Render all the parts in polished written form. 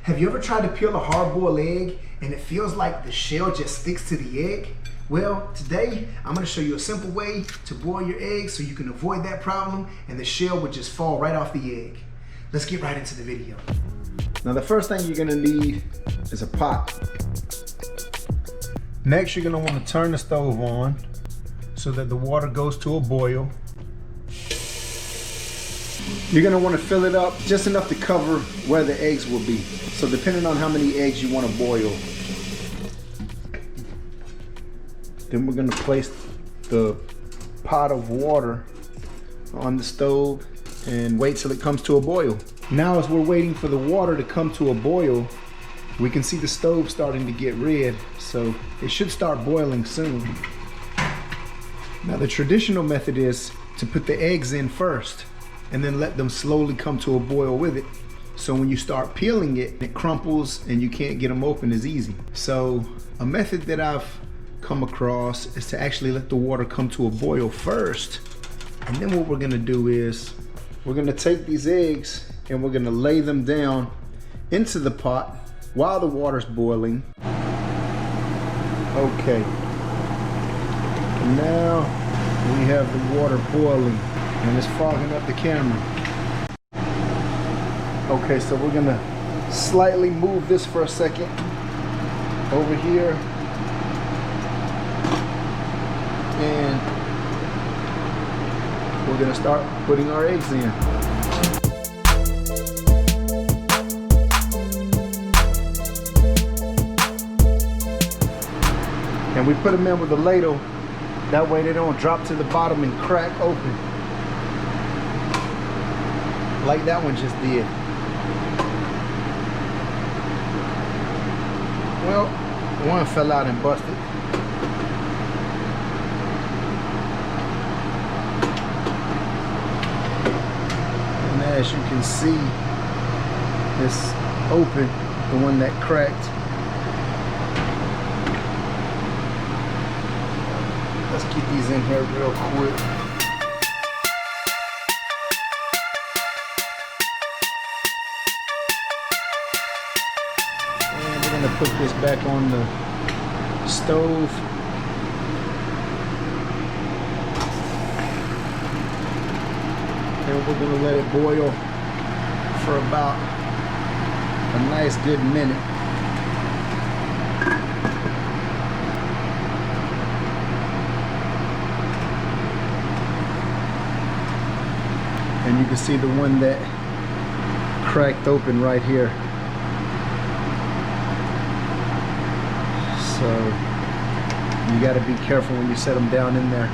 Have you ever tried to peel a hard-boiled egg and it feels like the shell just sticks to the egg? Well, today I'm going to show you a simple way to boil your eggs so you can avoid that problem and the shell would just fall right off the egg. Let's get right into the video. Now the first thing you're going to need is a pot. Next you're going to want to turn the stove on so that the water goes to a boil. You're going to want to fill it up just enough to cover where the eggs will be. So depending on how many eggs you want to boil. Then we're going to place the pot of water on the stove and wait till it comes to a boil. Now as we're waiting for the water to come to a boil, we can see the stove starting to get red, so it should start boiling soon. Now the traditional method is to put the eggs in first and then let them slowly come to a boil with it. So when you start peeling it, it crumples and you can't get them open as easy. So a method that I've come across is to actually let the water come to a boil first. And then what we're gonna do is we're gonna take these eggs and we're gonna lay them down into the pot while the water's boiling. Okay. Now we have the water boiling and it's fogging up the camera. Okay, so we're gonna slightly move this for a second over here. And we're gonna start putting our eggs in. And we put them in with a ladle. That way they don't drop to the bottom and crack open. Like that one just did. Well, one fell out and busted. And as you can see, it's open, the one that cracked. Let's keep these in here real quick. And we're gonna put this back on the stove. And we're gonna let it boil for about a nice good minute. And you can see the one that cracked open right here. So you got to be careful when you set them down in there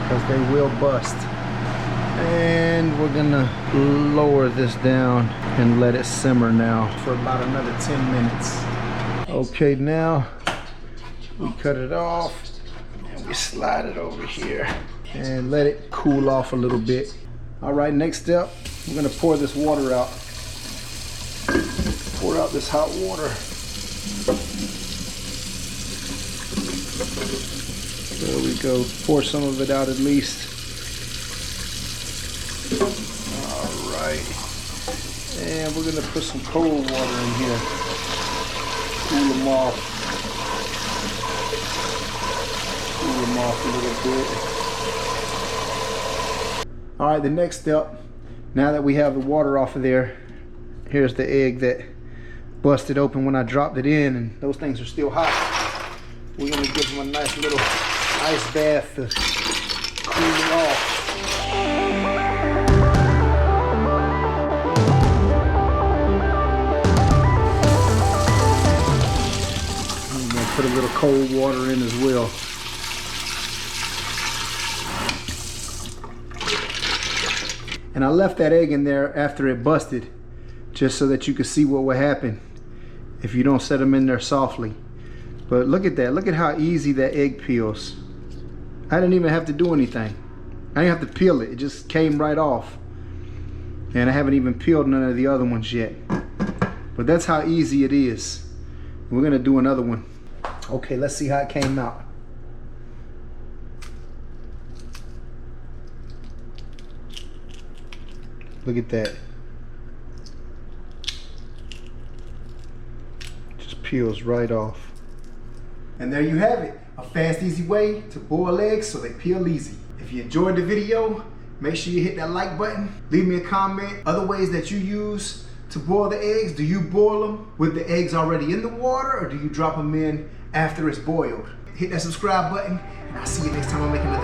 because they will bust. And we're gonna lower this down and let it simmer now for about another 10 minutes. Okay, now we cut it off and we slide it over here and let it cool off a little bit. All right, next step, we're gonna pour this water out. Pour out this hot water. There we go, pour some of it out at least. All right, and we're gonna put some cold water in here. Cool them off. Cool them off a little bit. All right, the next step, now that we have the water off of there, here's the egg that busted open when I dropped it in, and those things are still hot. We're gonna give them a nice little ice bath to cool it off. I'm gonna put a little cold water in as well. And I left that egg in there after it busted, just so that you could see what would happen if you don't set them in there softly. But look at that, look at how easy that egg peels. I didn't even have to do anything. I didn't have to peel it, it just came right off. And I haven't even peeled none of the other ones yet. But that's how easy it is. We're gonna do another one. Okay, let's see how it came out. Look at that. peels right off. And there you have it, a fast, easy way to boil eggs so they peel easy. If you enjoyed the video, make sure you hit that like button. Leave me a comment. Other ways that you use to boil the eggs. Do you boil them with the eggs already in the water, or do you drop them in after it's boiled? Hit that subscribe button, and I'll see you next time I make another